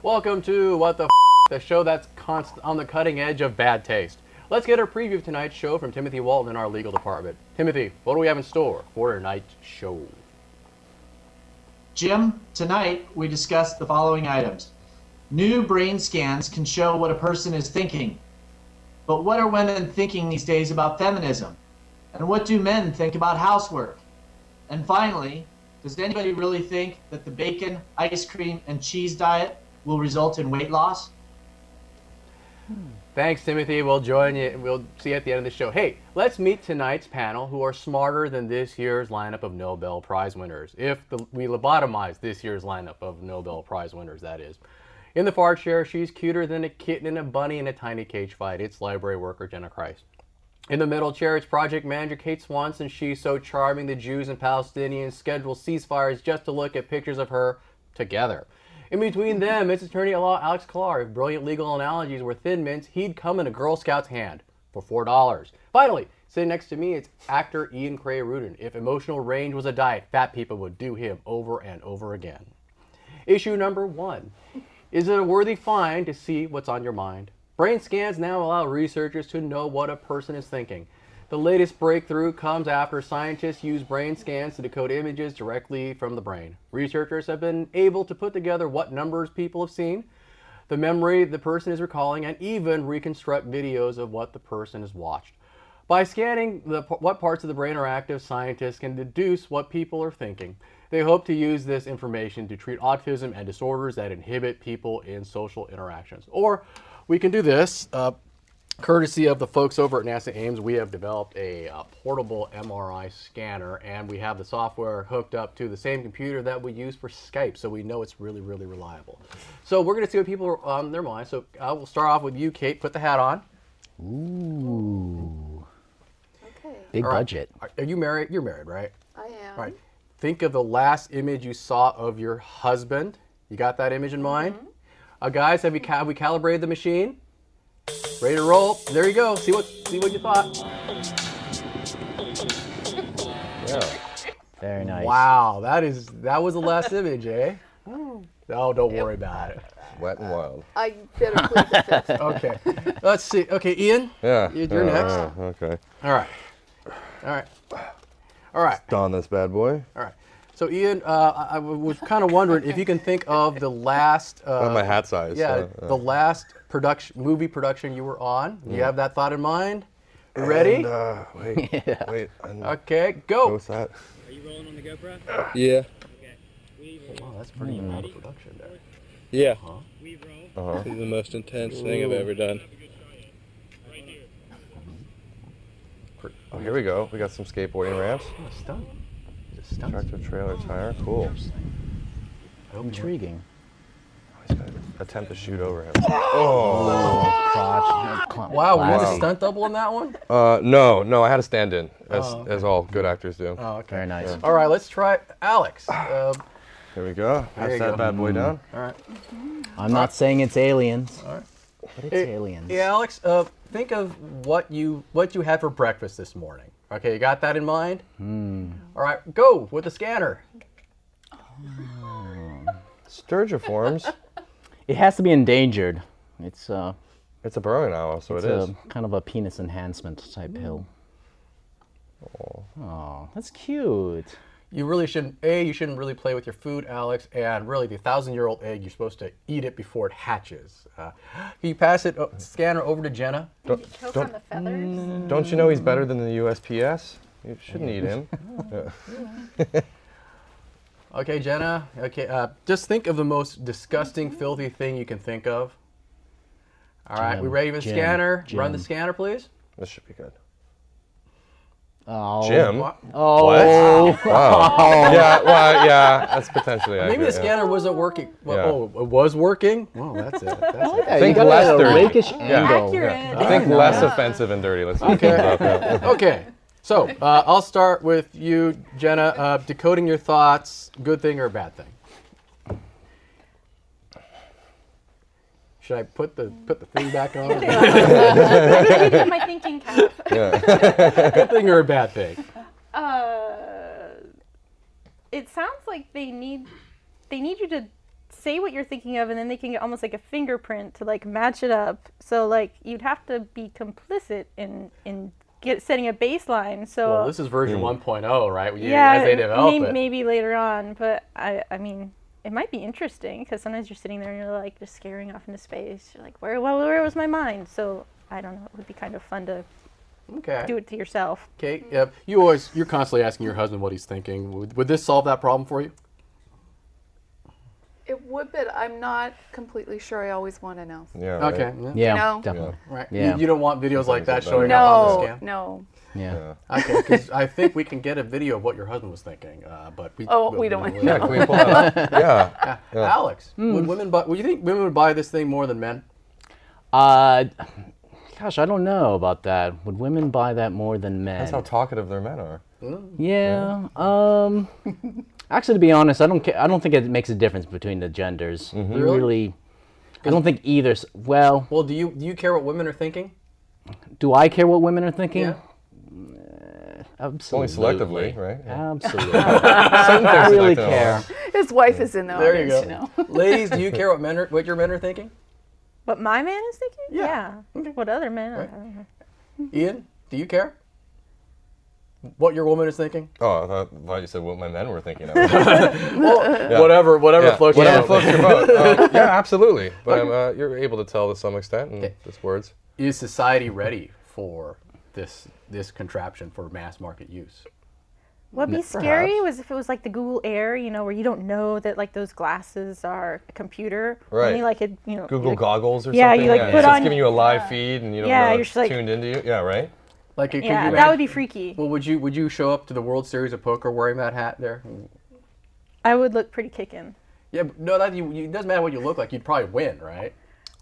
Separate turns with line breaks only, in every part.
Welcome to What the F***, the show that's on the cutting edge of bad taste. Let's get our preview of tonight's show from Timothy Walton in our legal department. Timothy, what do we have in store for tonight's show?
Jim, tonight we discussed the following items. New brain scans can show what a person is thinking. But what are women thinking these days about feminism? And what do men think about housework? And finally, does anybody really think that the bacon, ice cream, and cheese diet will result in weight loss?
Thanks, Timothy. We'll join you. We'll see you at the end of the show. Hey, let's meet tonight's panel who are smarter than this year's lineup of Nobel Prize winners. We lobotomize this year's lineup of Nobel Prize winners, that is. In the far chair, she's cuter than a kitten and a bunny in a tiny cage fight. It's library worker Jenna Christ. In the middle chair, it's project manager Kate Swanson. She's so charming the Jews and Palestinians schedule ceasefires just to look at pictures of her together. In between them, it's attorney at law Alex Clark. If brilliant legal analogies were Thin Mints, he'd come in a Girl Scout's hand for $4. Finally, sitting next to me, it's actor Ian Cray-Rudin. If emotional range was a diet, fat people would do him over and over again. Issue number 1. Is it a worthy find to see what's on your mind? Brain scans now allow researchers to know what a person is thinking. The latest breakthrough comes after scientists use brain scans to decode images directly from the brain. Researchers have been able to put together what numbers people have seen, the memory the person is recalling, and even reconstruct videos of what the person has watched. By scanning what parts of the brain are active, scientists can deduce what people are thinking. They hope to use this information to treat autism and disorders that inhibit people in social interactions. Or we can do this. Courtesy of the folks over at NASA Ames, we have developed a portable MRI scanner, and we have the software hooked up to the same computer that we use for Skype, so we know it's really, really reliable. So we're going to see what people are on their mind. So we'll start off with you, Kate. Put the hat on.
Ooh.
Okay.
Big budget.
Are you married? You're married, right?
I am.
All right. Think of the last image you saw of your husband. You got that image in mind? Guys, have we calibrated the machine? Ready to roll. There you go. See what you thought.
Yeah. Very nice.
Wow, that was the last image, eh? Oh, don't worry about it.
Wet and wild.
I better plead the fifth.
Okay. Let's see. Okay, Ian.
Yeah.
You're next.
Okay.
All right.
Don this bad boy.
All right. So Ian, I was kind of wondering if you can think of the last.
My hat size.
Yeah, the last movie production you were on. Do you have that thought in mind? You ready?
Wait.
Okay, go.
What's that?
Are you rolling on the GoPro?
Yeah.
Okay. We roll.
Wow, that's pretty amount of production there.
Yeah.
We roll.
This is the most intense thing I've ever done.
Right here.
Oh, here we go. We got some skateboarding ramps.
Oh, stunt. It's a stunt.
Tractor trailer tire. Cool.
Intriguing.
He's gonna attempt to shoot over him.
Crotch.
Wow, were you the stunt double in that one?
No. I had a stand-in, as all good actors do.
Oh, okay.
Very nice.
Yeah.
All right, let's try Alex.
Here we go.
There you
Pass that
go.
bad boy down.
All right.
I'm not saying it's aliens.
All right.
But it's aliens.
Yeah, Alex, think of what you had for breakfast this morning. Okay, you got that in mind? All right, go with the scanner.
Sturgiforms.
It has to be endangered. It's
It's a burrowing owl, so
it's
it is.
kind of a penis enhancement type pill. Oh, that's cute.
You really shouldn't. You shouldn't really play with your food, Alex. And really, the 1,000-year-old egg, you're supposed to eat it before it hatches. Can you pass it scanner over to Jenna?
Choke on the feathers.
Don't you know he's better than the USPS? You shouldn't eat him.
Okay, Jenna. Okay, just think of the most disgusting, filthy thing you can think of. All right, we ready for the scanner? Run the scanner, please.
This should be good.
Oh.
Jim?
Oh.
What? Wow. Yeah, that's potentially accurate.
Maybe the scanner wasn't working. Well,
Yeah.
Oh, it was working? Oh, that's it.
Yeah,
Think
you got
less
a
dirty.
rakish angle.
Accurate.
I think less offensive and dirty. Let's see what comes up. Yeah.
Okay, so I'll start with you, Jenna. Decoding your thoughts, good thing or a bad thing? Should I put the thing back on?
I need to get my thinking cap.
Good thing or a bad thing?
It sounds like they need you to say what you're thinking of, and then they can get almost like a fingerprint to like match it up. So like you'd have to be complicit in setting a baseline. So
Well, this is version 1.0, right?
yeah,
As they develop it.
maybe later on, but I mean, it might be interesting because sometimes you're sitting there and you're like just staring off into space. You're like, where was my mind? So I don't know. It would be kind of fun to
Okay.
do it to yourself.
Okay. Yep. You're constantly asking your husband what he's thinking. Would this solve that problem for you?
It would, but I'm not completely sure I always want to know.
Yeah. Right?
Okay. Yeah.
Yeah,
know?
definitely.
Right.
Yeah.
You don't want videos like that
Something's
showing up on the
No,
scam?
no.
Yeah.
Okay, because I think we can get a video of what your husband was thinking, but we
We don't want to
Yeah. Can we pull that up? Yeah.
Alex, would women buy? Would you think women would buy this thing more than men?
Gosh, I don't know about that. Would women buy that more than men?
That's how talkative their men are.
Yeah. Actually, to be honest, I don't think it makes a difference between the genders. Really, I don't think either. Well,
Well, do you care what women are thinking?
do I care what women are thinking?
Yeah.
Only
Absolutely.
selectively, right? Yeah.
Absolutely. I really
selective.
care.
His wife is in the
There you
audience,
go. Ladies, do you care what your men are thinking?
What my man is thinking?
Yeah. Okay.
What other men? I
Right.
don't know.
Ian, do you care what your woman is thinking?
Oh, I thought you said what my men were thinking of.
Well, whatever floats your
Whatever
boat.
floats your boat. Yeah, absolutely. But you're able to tell to some extent in just words.
Is society ready for this contraption for mass market use?
What'd be scary was if it was like the Google Air, where you don't know that like those glasses are a computer.
Right.
Only like
Google goggles or
Yeah,
something.
you, like,
it's
put
just
on-
giving you a live feed and you don't
Yeah,
know
you're
it's
just like-
tuned into you. Yeah, right?
Like, could you
Yeah, that
imagine-
would be freaky.
Well, would you show up to the World Series of Poker wearing that hat there?
I would look pretty kickin'.
Yeah, but no, it doesn't matter what you look like. You'd probably win, right?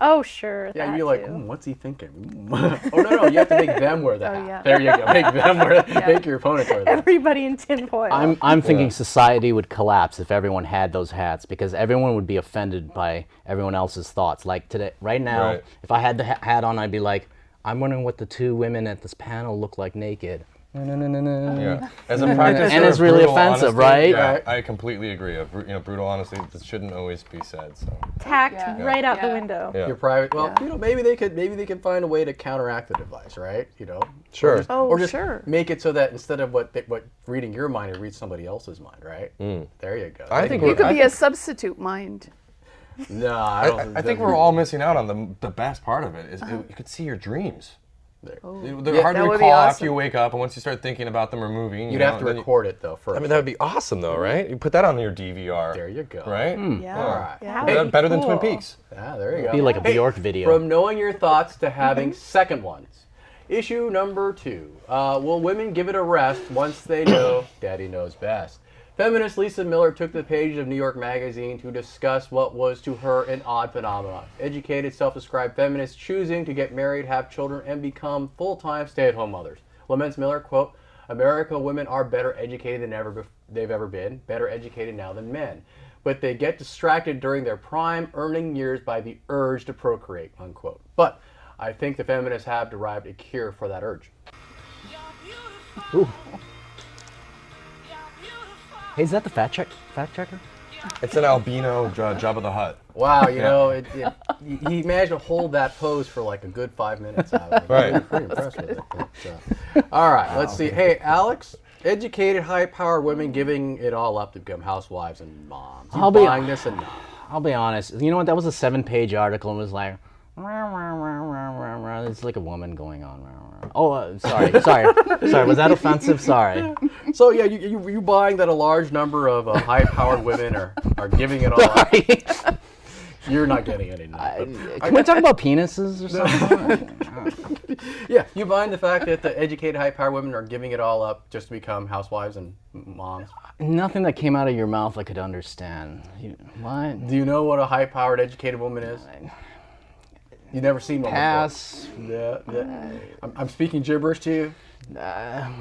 Oh sure.
Yeah,
that
you'd be like,
too.
what's he thinking? Oh no, you have to make them wear the hat.
yeah.
There you go. Make them wear. Make your opponent wear that.
Everybody in tinfoil.
I'm thinking society would collapse if everyone had those hats because everyone would be offended by everyone else's thoughts. Like today, right now,
Right.
if I had the hat on, I'd be like, I'm wondering what the two women at this panel look like naked.
Yeah. As a practice,
And it's really offensive, right?
Yeah,
Right.
I completely agree. Brutal honesty this shouldn't always be said. So
Tacked
Yeah.
right out the
Yeah.
window.
yeah.
Your private. Well, maybe they could find a way to counteract the device, right?
Sure.
Or just
sure.
make it so that instead of what reading your mind, it reads somebody else's mind, right? There you go.
I think
You
we're-
could
I
be a substitute mind.
No, I don't.
I think we're all missing out on the best part of it. Is you could see your dreams. They're hard to
That would be
recall
awesome.
after you wake up, and once you start thinking about them or moving,
You'd have to record it though first.
I mean, that would be awesome, though, right? You put that on your DVR.
There you go.
Right?
Yeah.
All right.
That
Better,
would be
better than Twin
cool.
Peaks.
Yeah, there you go.
Be like a
Hey,
Bjork video.
From knowing your thoughts to having second ones. Issue number 2. Will women give it a rest once they know daddy knows best? Feminist Lisa Miller took the pages of New York Magazine to discuss what was to her an odd phenomenon. Educated, self-described feminists choosing to get married, have children, and become full-time stay-at-home mothers. Laments Miller, quote, America women are better educated than they've ever been, better educated now than men. But they get distracted during their prime earning years by the urge to procreate, unquote. But I think the feminists have derived a cure for that urge.
Ooh. Hey, is that the fact checker?
It's an albino Jabba the Hutt.
Wow, he managed to hold that pose for like a good 5 minutes. I was
Right.
pretty impressed with it. All right, let's see. Hey, Alex, educated, high-powered women giving it all up to become housewives and moms. You
I'll be-
buying this and not?
I'll be honest. You know what? That was a 7-page article and it was like, it's like a woman going on. Oh, sorry. Was that offensive? Sorry.
So yeah, you buying that a large number of high-powered women are giving it all up?
Sorry.
You're not getting any. But
Can we talk about penises or something?
yeah, you buying the fact that the educated, high-powered women are giving it all up just to become housewives and moms?
Nothing that came out of your mouth I could understand. What?
Do you know what a high-powered, educated woman is? You've never seen one
Pass.
before. Yeah. I'm speaking gibberish to you.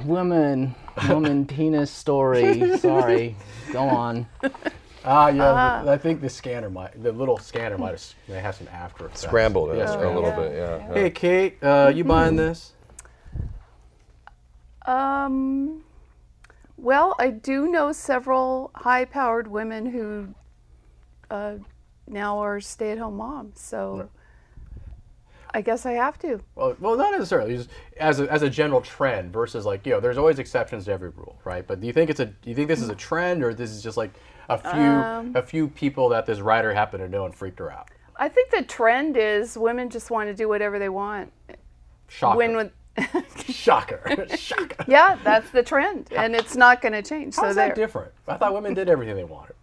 Woman, penis story. Sorry. Go on.
I think the little scanner might have some after effects.
Scrambled it
Yeah,
a little bit, yeah.
Hey, Kate, you buying this?
Well, I do know several high-powered women who now are stay-at-home moms. So I guess I have to.
Well, not necessarily. Just as a general trend versus like there's always exceptions to every rule, right? But do you think this is a trend, or this is just like a few people that this writer happened to know and freaked her out?
I think the trend is women just want to do whatever they want.
Shocker. Shocker. Shocker.
Yeah, that's the trend, and it's not going to change.
How's that different? I thought women did everything they wanted.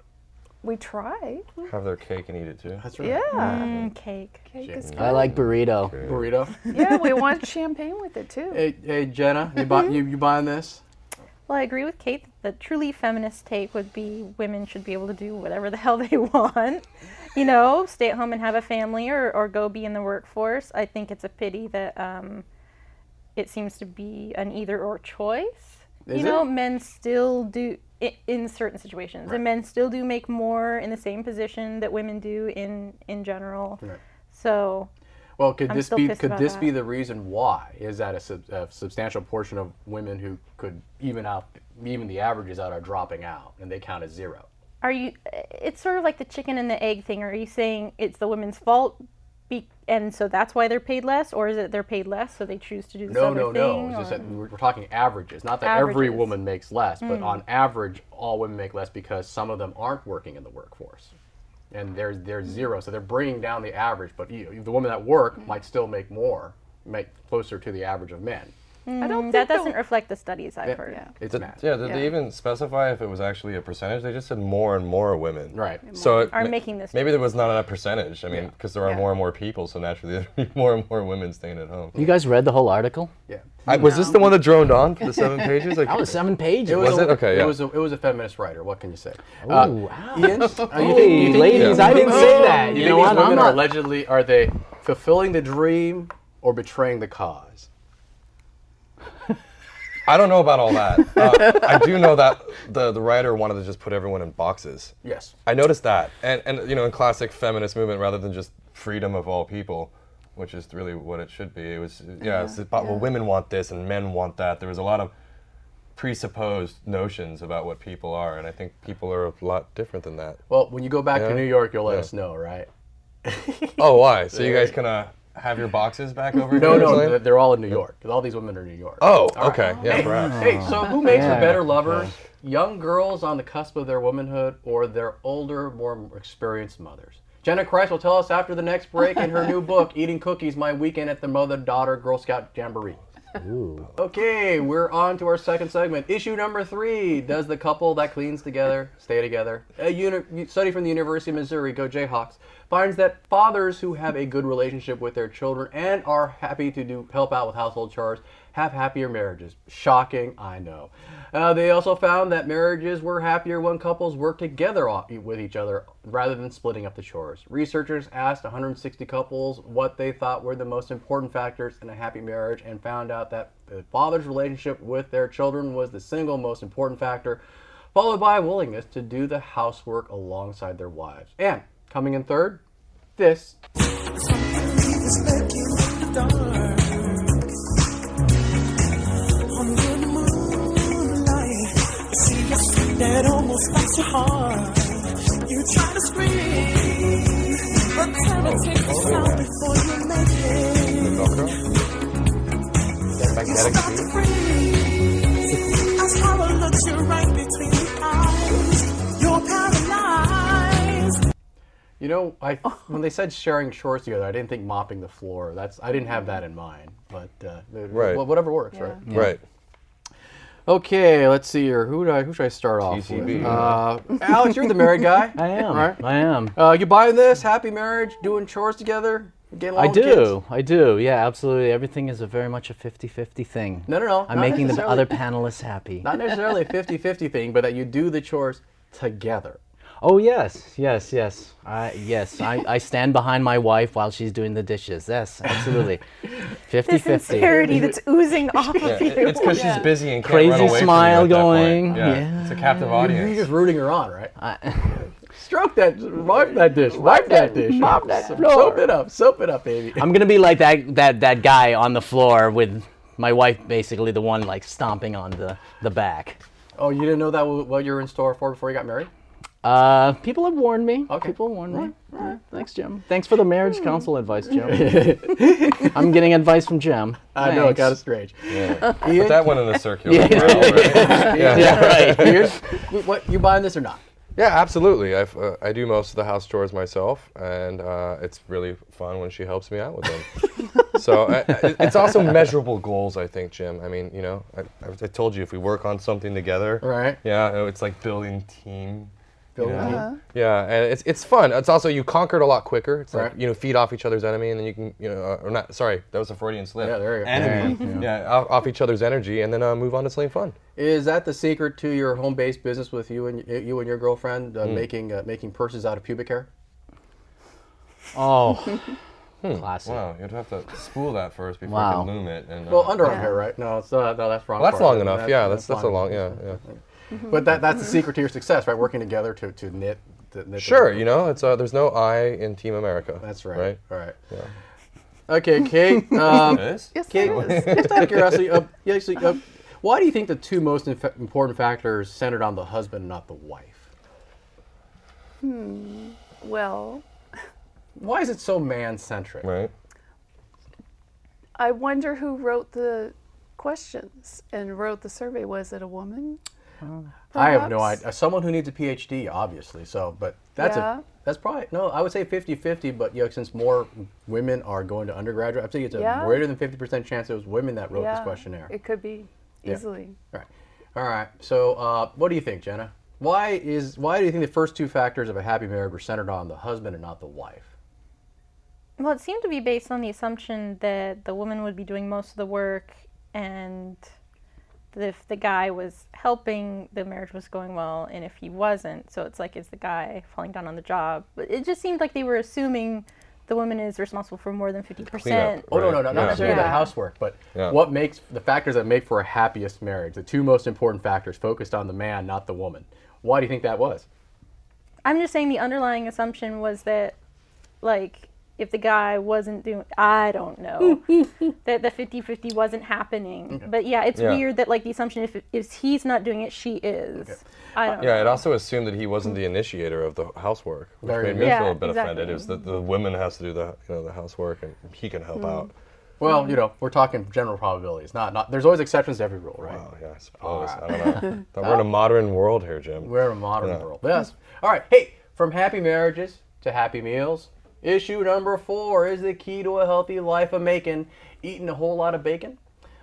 We try.
Have their cake and eat it too.
That's right.
Yeah.
Cake.
Cake is good.
I like burrito.
Burrito.
Yeah, we want champagne with it too.
Hey Jenna, you buying this?
Well, I agree with Kate. The truly feminist take would be women should be able to do whatever the hell they want. Stay at home and have a family or go be in the workforce. I think it's a pity that it seems to be an either or choice.
Is it?
Men still do in certain situations, and men still do make more in the same position that women do in general.
Right.
So,
well, could
I'm
this
still
be
pissed
could
about
this
that.
be the reason why? Is that a substantial portion of women who could even the averages out are dropping out and they count as zero?
It's sort of like the chicken and the egg thing. Are you saying it's the women's fault, and so that's why they're paid less, or is it they're paid less so they choose to do this other thing?
No. It's just that we're talking averages. Not that every
Averages.
woman makes less, but on average, all women make less because some of them aren't working in the workforce, and there's zero. So they're bringing down the average. But the women that work might still make more, make closer to the average of men.
I don't think
That doesn't reflect the studies I've heard.
Yeah.
It's math.
Did they even specify if it was actually a percentage? They just said more and more women.
Right.
So
Are making this
maybe there was not enough percentage. I mean, because there are more and more people, so naturally there'd be more and more women staying at home.
You guys read the whole article?
Yeah.
Was this the one that droned on for the 7 pages?
That was 7 pages.
Was it? Okay, yeah.
It was a feminist writer. What can you say?
Wow.
Ian,
Hey, ladies, I didn't say that.
You
You know
think these
what? I'm
women
not.
are they fulfilling the dream or betraying the cause?
I don't know about all that. I do know that the writer wanted to just put everyone in boxes.
Yes.
I noticed that. And in classic feminist movement, rather than just freedom of all people, which is really what it should be, it was, it's about, well, women want this and men want that. There was a lot of presupposed notions about what people are, and I think people are a lot different than that.
Well, when you go back to
Yeah.
New York, you'll let us know, right?
Oh, why? So you guys can have your boxes back over here?
No,
or something?
they're all in New York. 'Cause all these women are in New York.
Oh, okay. Yeah,
Hey,
perhaps.
hey, so who makes
Yeah.
for better lovers? Young girls on the cusp of their womanhood or their older, more experienced mothers? Jenna Christ will tell us after the next break in her new book, Eating Cookies, My Weekend at the Mother-Daughter Girl Scout Jamboree.
Ooh.
Okay, we're on to our second segment. Issue number 3. Does the couple that cleans together stay together? A study from the University of Missouri, go Jayhawks, finds that fathers who have a good relationship with their children and are happy to help out with household chores have happier marriages. Shocking, I know. They also found that marriages were happier when couples worked together with each other rather than splitting up the chores. Researchers asked 160 couples what they thought were the most important factors in a happy marriage and found out that the father's relationship with their children was the single most important factor, followed by a willingness to do the housework alongside their wives. And coming in third, this.
That almost stops your heart. You try to scream, but terror takes the sound before you make it. You start to freeze as horror looks you right between the eyes. You're paralyzed.
You know, when they said sharing chores together, I didn't think mopping the floor. I didn't have that in mind. But
Right.
whatever works, right?
Right.
Okay, let's see here. Who should I start off
TCB.
with? Alex, you're the married guy.
I am.
Right?
I am.
You buying this? Happy marriage? Doing chores together? Getting along
I
with kids?
do. I do. Yeah, absolutely. Everything is very much a 50-50 thing.
No.
I'm
not
making the
necessarily-
other panelists happy.
Not necessarily a 50-50 thing, but that you do the chores together.
Oh, yes. I stand behind my wife while she's doing the dishes. Yes, absolutely.
The
50-50.
sincerity that's oozing off of you.
It's because she's busy and can't
Crazy
run away from you
smile
at that
going.
point. Yeah.
Yeah.
It's a captive
You're
audience.
just rooting her on, right? Stroke that, wipe that dish, wipe that dish.
mop that
Soap it up, baby.
I'm gonna be like that guy on the floor with my wife, basically the one like stomping on the back.
Oh, you didn't know that what you were in store for before you got married?
People have warned me.
Okay.
People have warned me. Yeah, thanks, Jim. Thanks for the marriage counsel advice, Jim. I'm getting advice from Jim.
I know, it
Thanks.
got strange.
Yeah. But that went in a circular
Yeah.
route, right?
Yeah, right.
What, you buying this or not?
Yeah, absolutely. I do most of the house chores myself, and it's really fun when she helps me out with them. So it's also measurable goals, I think, Jim. I mean, you know, I told you if we work on something together,
Right.
Yeah, it's like building team.
Building
you know?
team.
Yeah, and it's fun. It's also you conquer it a lot quicker. It's like
Right.
you know, feed off each other's enemy, and then you can or not. Sorry, that was a Freudian slip.
Yeah, there you go.
Enemy. Yeah, off each other's energy, and then move on to something fun.
Is that the secret to your home-based business with you and your girlfriend making purses out of pubic hair?
Oh, classic.
Wow, you'd have to spool that first before
Wow.
you can loom it. And,
Well, underarm
Yeah.
hair, right? No, it's no, that's wrong.
well, that's
part.
long enough. Yeah, that's a
fine.
long. Yeah.
But that's the secret to your success, right? Working together to knit.
Sure, you know, it's there's no I in Team America.
That's right.
Right.
All right.
Yeah.
Okay, Kate.
It is?
Yes,
Kate,
it is.
just out of curiosity, why do you think the two most important factors centered on the husband, not the wife?
Well,
Why is it so man-centric?
Right.
I wonder who wrote the questions and wrote the survey. Was it a woman?
I have no
Perhaps?
idea. Someone who needs a PhD, obviously. So, but that's
Yeah.
that's probably no. I would say 50-50, but since more women are going to undergraduate, I'd say it's a
Yeah.
greater than 50% chance it was women that wrote this
Yeah,
questionnaire.
it could be
Yeah.
easily.
Right. All right. So, what do you think, Jenna? Why do you think the first two factors of a happy marriage were centered on the husband and not the wife?
Well, it seemed to be based on the assumption that the woman would be doing most of the work, and that if the guy was helping, the marriage was going well, and if he wasn't, so it's like, is the guy falling down on the job? But it just seemed like they were assuming the woman is responsible for more than 50%.
Cleanup.
Oh, no,
Right.
not
Yeah.
necessarily the
Yeah.
housework, but
Yeah.
what makes the factors that make for a happiest marriage, the two most important factors focused on the man, not the woman. Why do you think that was?
I'm just saying the underlying assumption was that, like, if the guy wasn't doing, I don't know, that the 50-50 wasn't happening.
Okay.
But yeah, it's
Yeah.
weird that, like, the assumption if he's not doing it, she is.
Okay.
I don't know.
Yeah, it also assumed that he wasn't the initiator of the housework, which
Very
made
good.
me
Yeah,
feel a bit
exactly.
offended. It was that the woman has to do the housework and he can help out.
Well, we're talking general probabilities. Not. There's always exceptions to every rule, right?
Wow, yeah, I suppose. I don't know. But we're in a modern world here, Jim.
We're in a modern
Yeah.
world. Yes. All right. Hey, from happy marriages to happy meals. Issue number 4 is the key to a healthy life of making. Eating a whole lot of bacon.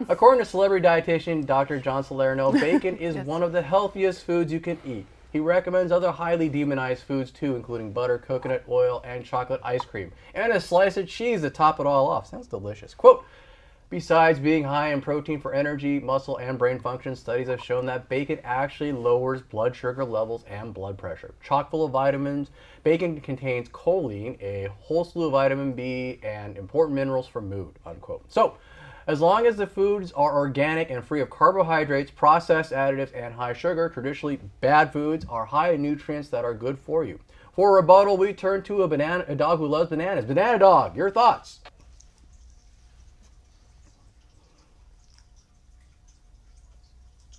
According to celebrity dietitian Dr. John Salerno, bacon is one of the healthiest foods you can eat. He recommends other highly demonized foods too, including butter, coconut oil, and chocolate ice cream. And a slice of cheese to top it all off. Sounds delicious. Quote, besides being high in protein for energy, muscle, and brain function, studies have shown that bacon actually lowers blood sugar levels and blood pressure. Chock full of vitamins, bacon contains choline, a whole slew of vitamin B, and important minerals for mood, unquote. So, as long as the foods are organic and free of carbohydrates, processed additives, and high sugar, traditionally bad foods are high in nutrients that are good for you. For a rebuttal, we turn to a dog who loves bananas. Banana Dog, your thoughts?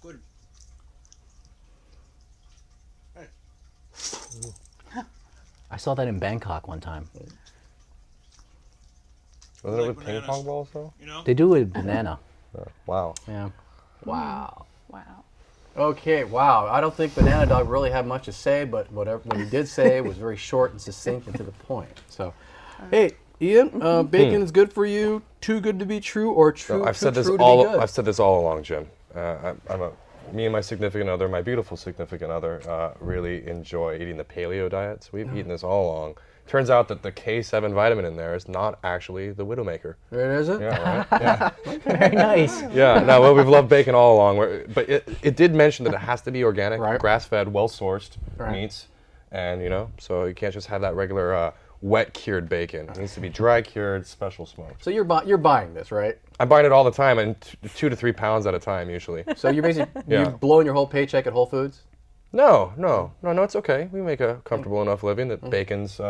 Good.
I saw that in Bangkok one time.
Wasn't it
Like
with ping
bananas.
pong balls though?
You know?
They do it with banana.
Wow.
Yeah.
Wow.
Wow.
Okay, wow. I don't think Banana Dog really had much to say, but what he did say was very short and succinct and to the point. So, hey, Ian, bacon is good for you. Too good to be true, or true?
So I've
too
said this
true to
all.
be good?
I've said this all along, Jim. Me and my significant other, my beautiful significant other, really enjoy eating the paleo diets. We've eaten this all along. Turns out that the K7 vitamin in there is not actually the Widowmaker.
It isn't.
Yeah, right. Yeah.
Very nice.
Yeah. No, well, we've loved bacon all along. But it did mention that it has to be organic,
Right.
grass-fed, well-sourced
Right.
meats, and so you can't just have that regular wet cured bacon. It needs to be dry cured, special smoked.
So you're buying this, right?
I'm buying it all the time, and 2 to 3 pounds at a time usually.
So you're basically
Yeah.
you're blowing your whole paycheck at Whole Foods.
No, it's okay. We make a comfortable enough living that bacon's,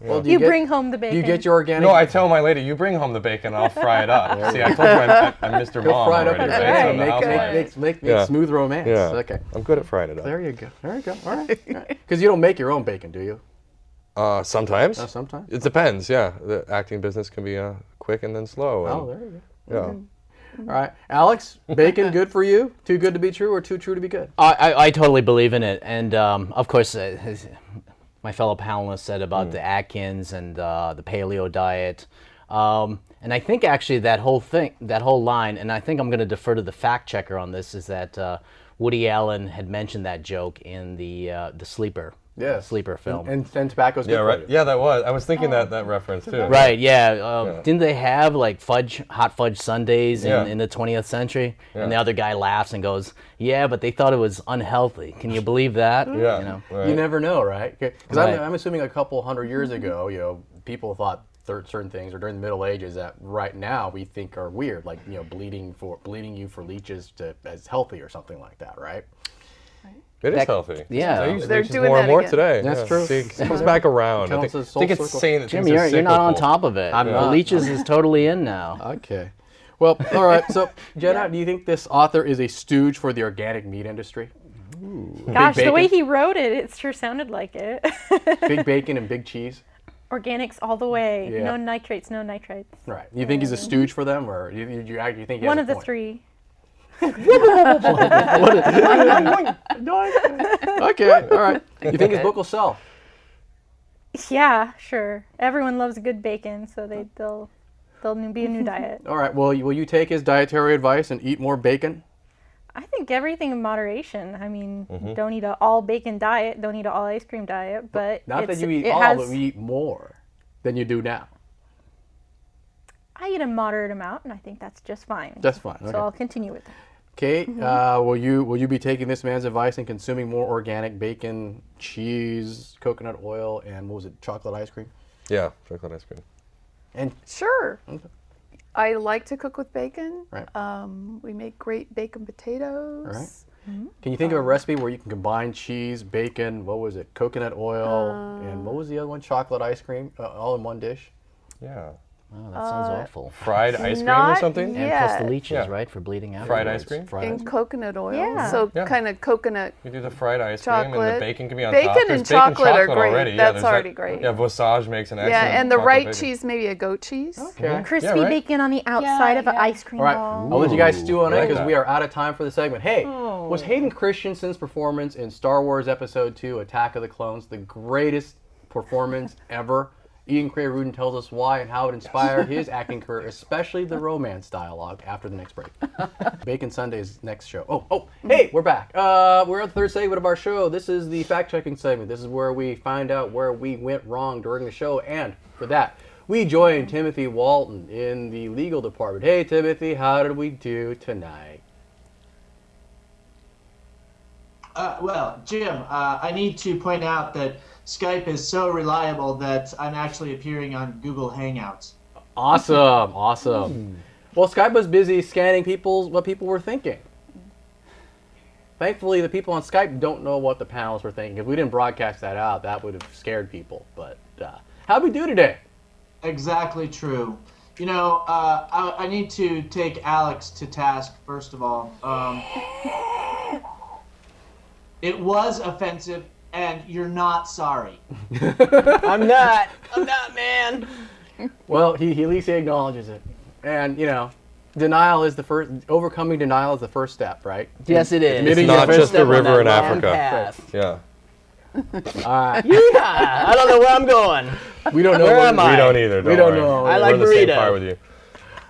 Well, do
You
get-
bring home the bacon.
Do you get your organic?
No, I tell my lady, you bring home the bacon, I'll fry it up. See, I told you I'm Mr.
He'll
Mom
fry it up
already,
in
right? So
bang.
the housewives.
Make
Yeah.
smooth romance.
Yeah.
Okay.
I'm good at frying it up.
There you go. There you go. All right. Because you don't make your own bacon, do you?
Sometimes.
Sometimes.
It depends, yeah. The acting business can be quick and then slow.
Oh,
And,
there you go.
yeah.
All right, Alex, bacon good for you? Too good to be true, or too true to be good?
I totally believe in it, and of course, my fellow panelists said about the Atkins and the paleo diet, and I think actually that whole line, and I think I'm going to defer to the fact checker on this, is that Woody Allen had mentioned that joke in the Sleeper.
Yes.
Sleeper film.
And tobacco's good
Yeah,
for
right.
you.
Yeah, that was. I was thinking that reference too.
Right, yeah. Didn't they have like hot fudge sundaes
Yeah.
in the 20th century?
Yeah.
And the other guy laughs and goes, "Yeah, but they thought it was unhealthy. Can you believe that?"
Yeah.
You know?
Right.
You never know, right? Because
Right.
I'm assuming a couple hundred years ago, people thought certain things, or during the Middle Ages, that right now we think are weird, like bleeding you for leeches as healthy or something like that, right?
It is
That-
healthy.
yeah.
I use
They're
leeches
doing
more and
that
more
again.
today.
That's
Yeah.
true.
See, it comes back around. I
Counts as
think it's
full
saying that
Jim,
things are
you're not on
cyclical.
top of it.
I'm not.
Leeches is totally in now.
Okay. Well, all right. So, Jenna, do you think this author is a stooge for the organic meat industry?
Gosh,
Big
the way
bacon?
he wrote it, it sure sounded like it.
Big bacon and big cheese?
Organics all the way.
Yeah.
No nitrates, no nitrites.
Right. You think he's a stooge for them, or you think he has
One
a
of the
point?
three.
Okay, all right. You think his book will sell?
Yeah, sure. Everyone loves a good bacon, so they'll be a new diet.
All right. Well, will you take his dietary advice and eat more bacon?
I think everything in moderation. I mean, don't eat an all bacon diet, don't eat an all ice cream diet, but
Not that you eat
it
all,
has,
but we eat more than you do now.
I eat a moderate amount, and I think that's just fine.
That's fine. Okay.
So I'll continue with that.
Kate, will you be taking this man's advice and consuming more organic bacon, cheese, coconut oil, and what was it, chocolate ice cream?
Yeah, chocolate ice cream.
And
Sure.
Okay.
I like to cook with bacon.
Right.
We make great bacon potatoes.
Right. Can you think of a recipe where you can combine cheese, bacon, what was it, coconut oil, and what was the other one, chocolate ice cream, all in one dish?
Yeah.
Oh, that sounds awful.
Fried ice cream or
Not
something?
And plus the
yet.
leeches,
Yeah.
right, for bleeding out.
Fried ice cream?
Fried
In
ice cream.
coconut oil.
Yeah.
So
Yeah.
kind of coconut.
You do the fried ice cream and the
Chocolate.
bacon can be on
Bacon
top.
and
There's
chocolate are great.
already. Yeah,
That's
there's
already
that-
great.
Yeah, Vosage makes an excellent
Yeah, and the
chocolate
right
bacon.
cheese, maybe a goat cheese.
Okay.
Crispy
right.
bacon on the outside of an
yeah.
ice cream
All right,
ball.
I'll let you guys stew on it
like
because
that.
we are out of time for the segment. Hey, was Hayden Christensen's performance in Star Wars Episode 2, Attack of the Clones, the greatest performance ever? Ian Cray Rudin tells us why and how it inspired his acting career, especially the romance dialogue, after the next break. Bacon Sunday's next show. Oh, hey, we're back. We're at the third segment of our show. This is the fact-checking segment. This is where we find out where we went wrong during the show, and for that, we join Timothy Walton in the legal department. Hey, Timothy, how did we do tonight?
Well, Jim, I need to point out that Skype is so reliable that I'm actually appearing on Google Hangouts.
Awesome. Well, Skype was busy scanning what people were thinking. Thankfully, the people on Skype don't know what the panelists were thinking. If we didn't broadcast that out, that would have scared people. But how'd we do today?
Exactly true. You know, I need to take Alex to task, first of all. It was offensive, and you're not sorry.
I'm not, man.
Well, he at least acknowledges it. And, overcoming denial is the first step, right?
Yes, it is.
Admitting
It's not
your
just
first
a river in
long
Africa.
path.
Yeah.
Yeah, I don't know where I'm going.
We don't know
Where
what
am I?
We don't either.
We don't
worry.
know.
I like
We're in the same
burrito.
car with you.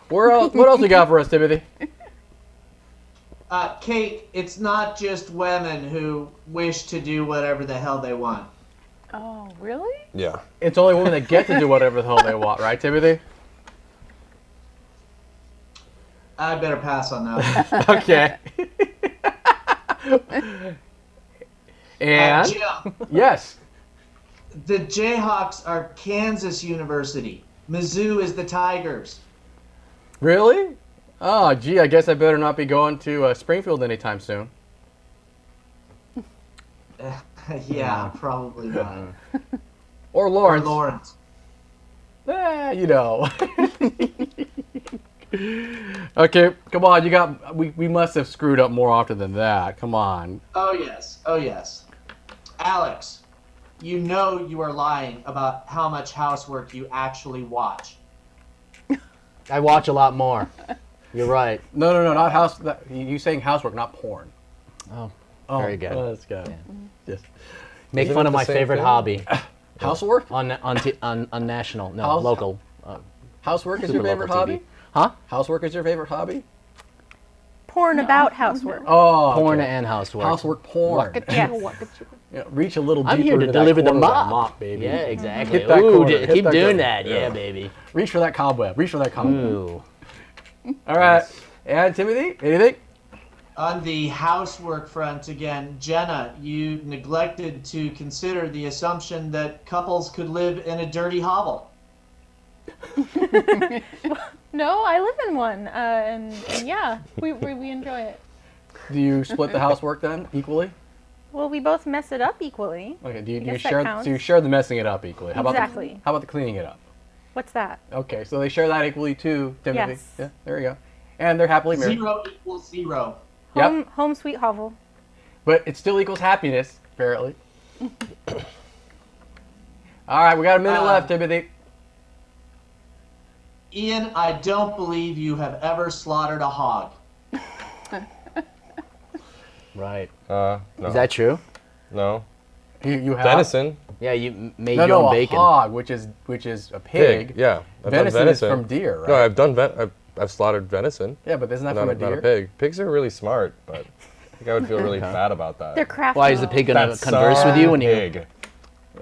What else you got for us, Timothy?
Kate, it's not just women who wish to do whatever the hell they want.
Oh, really?
Yeah.
It's only women that get to do whatever the hell they want, right, Timothy?
I better pass on that.
Okay. And
Jim,
yes.
the Jayhawks are Kansas University. Mizzou is the Tigers.
Really? Oh, gee, I guess I better not be going to Springfield anytime soon.
Yeah, probably not.
Or
Or
Lawrence.
Lawrence.
You know. Okay, come on. We must have screwed up more often than that. Come on.
Oh, yes. Oh, yes. Alex, you know you are lying about how much housework you actually watch.
I watch a lot more. You're right.
No, not house. You saying housework, not porn.
Oh,
Oh,
very good.
well, that's good.
Yeah.
Yes.
Make
Isn't
fun
it
of
the
my
same
favorite
thing?
hobby
Housework?
on national, no,
House-
local.
Housework is
Super
your favorite
local TV.
hobby?
Huh?
Housework is your favorite hobby?
Porn about housework.
Oh,
Porn
okay.
and housework.
Housework porn.
Yes.
Yeah, reach a little deeper
I'm here to
into
deliver
that
the
corner of that
mop.
baby.
Yeah, exactly.
Hit that
Ooh,
corner, hit
keep
that
doing
corner.
that. Yeah, baby.
Reach for that cobweb. Reach for that cobweb.
Ooh.
All right. And Timothy, anything?
On the housework front, again, Jenna, you neglected to consider the assumption that couples could live in a dirty hovel.
No, I live in one, and yeah, we enjoy it.
Do you split the housework then equally?
Well, we both mess it up equally.
Okay. Do you
guess that
share?
counts.
So you share the messing it up equally. How
Exactly.
About how about the cleaning it up?
What's that?
Okay. So they share that equally too, Timothy.
Yes.
Yeah. There you go. And they're happily married.
0 equals 0.
Yep.
Home sweet hovel.
But it still equals happiness, apparently. All right. We got a minute left, Timothy.
Ian, I don't believe you have ever slaughtered a hog.
Right.
No.
Is that true?
No.
You have
Venison.
Yeah, you made
No,
your own
a
bacon.
hog, which is a pig.
Yeah. I've done
Venison is from deer, right?
No, I've done I've slaughtered venison.
Yeah, but isn't that
Not
from a
a, not
deer?
a pig. Pigs are really smart, but I think I would feel really bad about that.
They're crafty.
Why is the pig gonna
That's
converse with you when you
pig.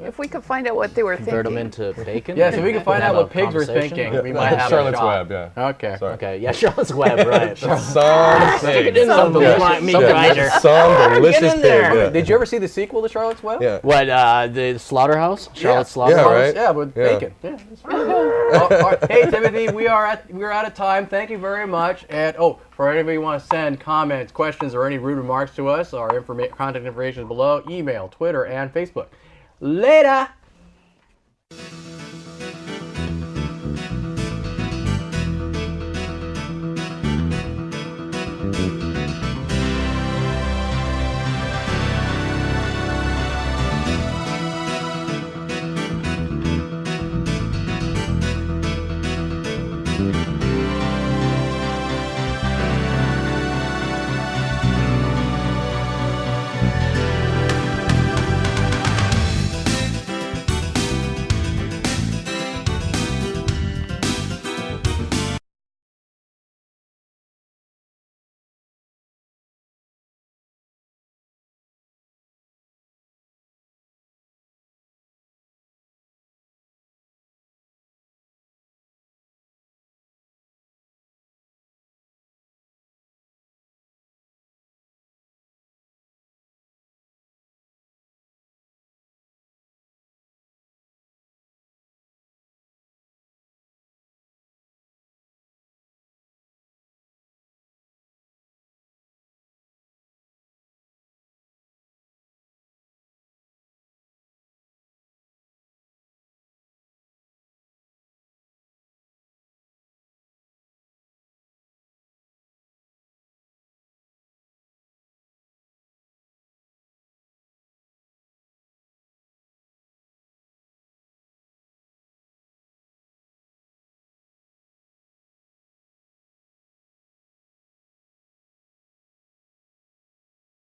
If we could find out what they were
convert them
thinking.
into bacon?
Yeah, so we can find
Have
out
a
what pigs were
conversation?
thinking. We might have
Charlotte's
a shot.
Web, yeah.
Okay.
Sorry.
Okay, yeah, Charlotte's Web, right.
Some pig.
Some meat grinder.
Some delicious
Get in
pig.
there.
Yeah.
Did you ever see the sequel to Charlotte's Web?
Yeah.
What, the slaughterhouse? Charlotte's
Yeah,
slaughterhouse?
right?
Yeah, with
Yeah.
bacon. Yeah, it's really good. All right. Hey, Timothy, we're out of time. Thank you very much. And for anybody who wants to send comments, questions, or any rude remarks to us, our contact information is below. Email, Twitter, and Facebook. Later.